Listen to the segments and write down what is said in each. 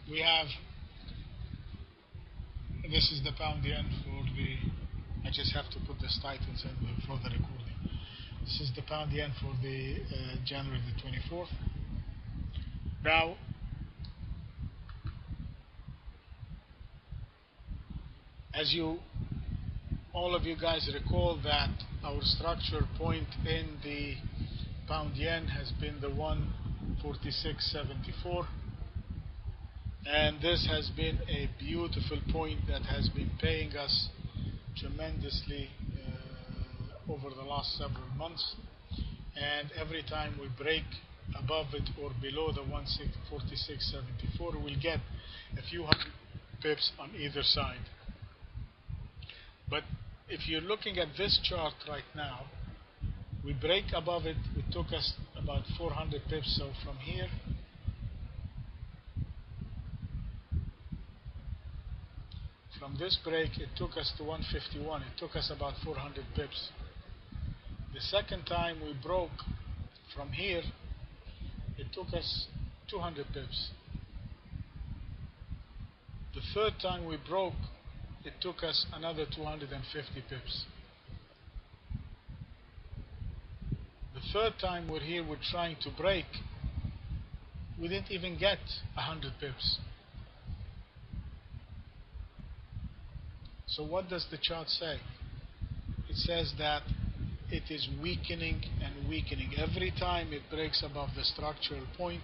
we have, this is the pound yen for the, I just have to put this titles in for the recording. This is the pound yen for the January the 24th. Now, as you, all of you guys recall that our structure point in the pound yen has been the 146.74, and this has been a beautiful point that has been paying us tremendously over the last several months, and every time we break above it or below the 146.74, we'll get a few hundred pips on either side. But if you're looking at this chart right now, we break above it, it took us about 400 pips. So from here, from this break, it took us to 151. It took us about 400 pips. The second time we broke from here, it took us 200 pips. The third time we broke, it took us another 250 pips. The third time we're here, we're trying to break, we didn't even get 100 pips. So what does the chart say? It says that it is weakening and weakening. Every time it breaks above the structural point,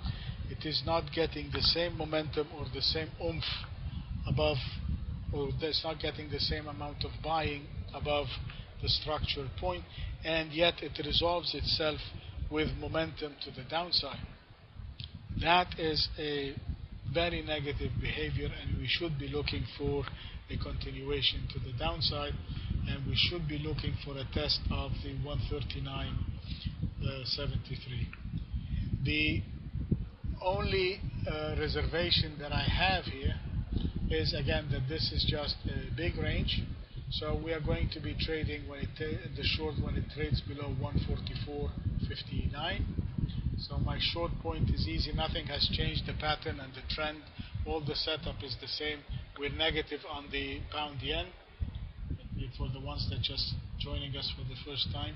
it is not getting the same momentum or the same oomph above, or it's not getting the same amount of buying above the structural point, and yet it resolves itself with momentum to the downside. That is a very negative behavior, and we should be looking for a continuation to the downside, and we should be looking for a test of the 139.73. The only reservation that I have here is, again, that this is just a big range, so we are going to be trading when the short when it trades below 144.59. So my short point is easy. Nothing has changed the pattern and the trend. All the setup is the same. We're negative on the pound yen. For the ones that just joining us for the first time,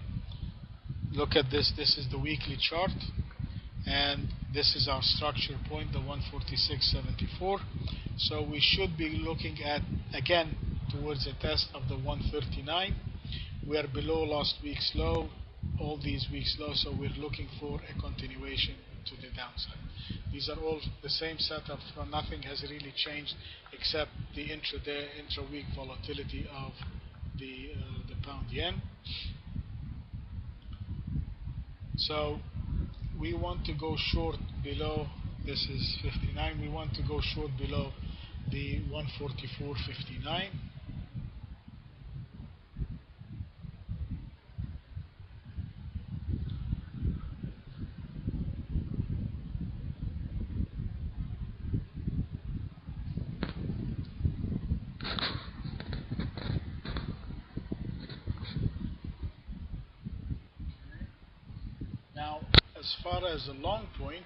look at this. This is the weekly chart, and this is our structure point, the 146.74. So we should be looking at, again, towards a test of the 139. We are below last week's low, all these weeks low, so we're looking for a continuation to the downside. These are all the same setup, so nothing has really changed except the intraday, intra-week volatility of the pound yen. So we want to go short below, this is 59, we want to go short below the 144.59. Now, as far as the long point,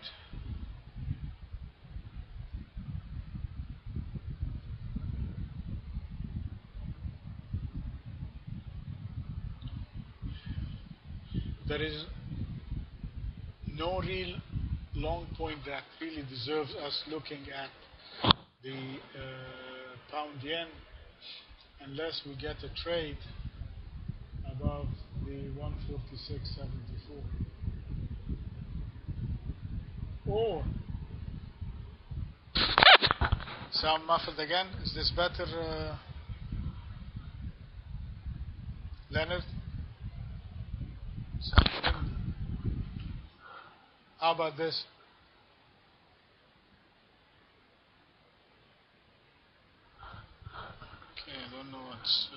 there is no real long point that really deserves us looking at the pound yen unless we get a trade above the 146.74. Or sound muffled again. Is this better, Leonard? How about this? Okay, I don't know what's.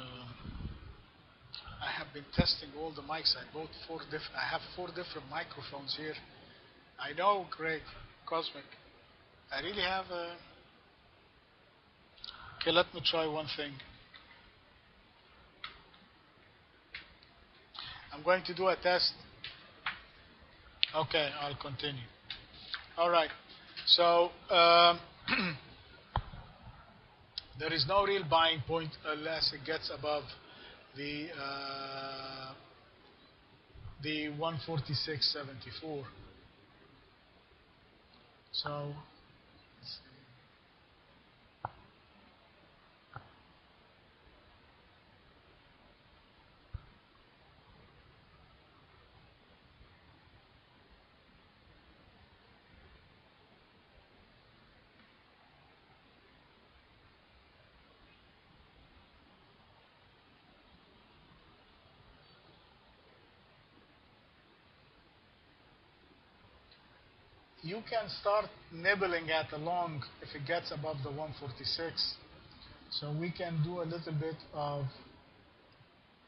I have been testing all the mics. I have 4 different microphones here. I know, Greg, Cosmic. I really have a. Okay, let me try one thing. I'm going to do a test. Okay, I'll continue. All right. So is no real buying point unless it gets above the 146.74. So let's see. You can start nibbling at the long if it gets above the 146. So we can do a little bit of,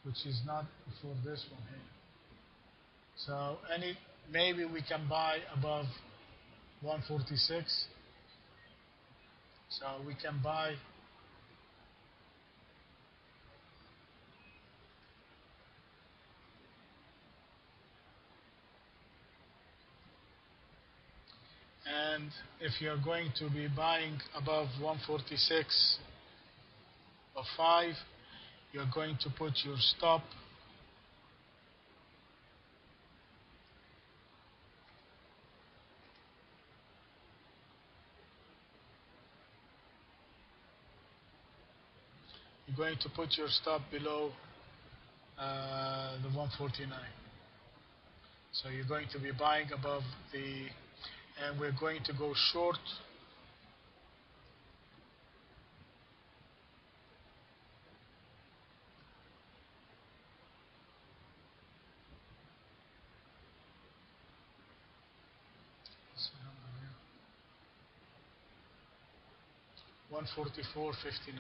which is not for this one here. So maybe we can buy above 146. So we can buy, and if you're going to be buying above 146 or 5, you're going to put your stop you're going to put your stop below the 149. So you're going to be buying above the, and we're going to go short $144.59.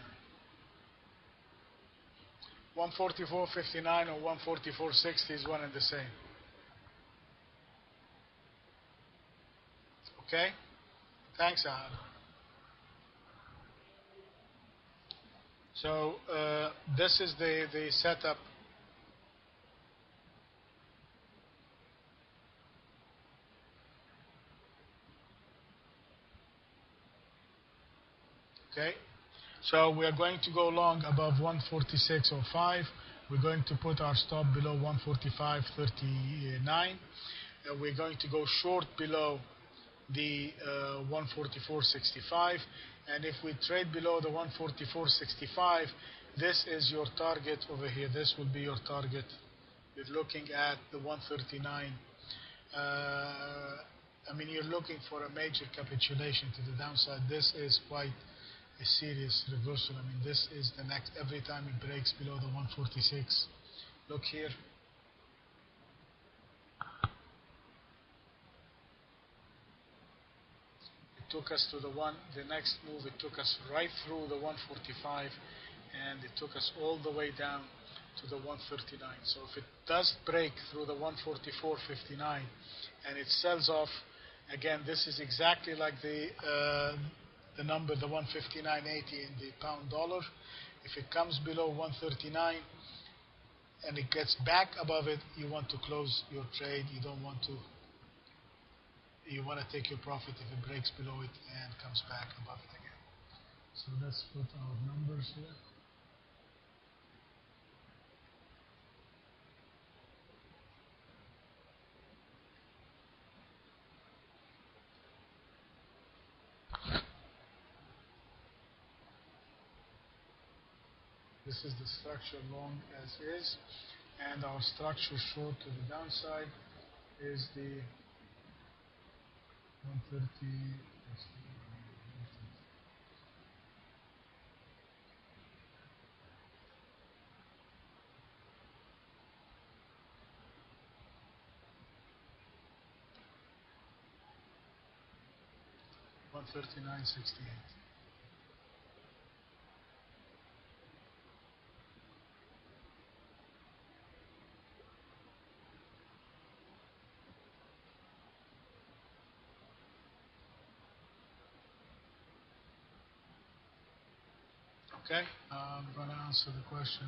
144.59 or 144.60 is one and the same. Okay? Thanks, Ahad. So this is the setup. Okay? So we are going to go long above 146.05. We're going to put our stop below 145.39. We're going to go short below the 144.65, and if we trade below the 144.65, this is your target over here. This will be your target. We're looking at the 139. I mean, you're looking for a major capitulation to the downside. This is quite a serious reversal. I mean, this is the next, every time it breaks below the 146. Look here. Took us to the next move, it took us right through the 145, and it took us all the way down to the 139. So if it does break through the 144.59 and it sells off, again, this is exactly like the number, the 159.80 in the pound dollar. If it comes below 139 and it gets back above it, you want to close your trade. You don't want to. You want to take your profit if it breaks below it and comes back above it again. So let's put our numbers here. This is the structure long as is, and our structure short to the downside is the 130. 139.68. Okay, I'm going to answer the question.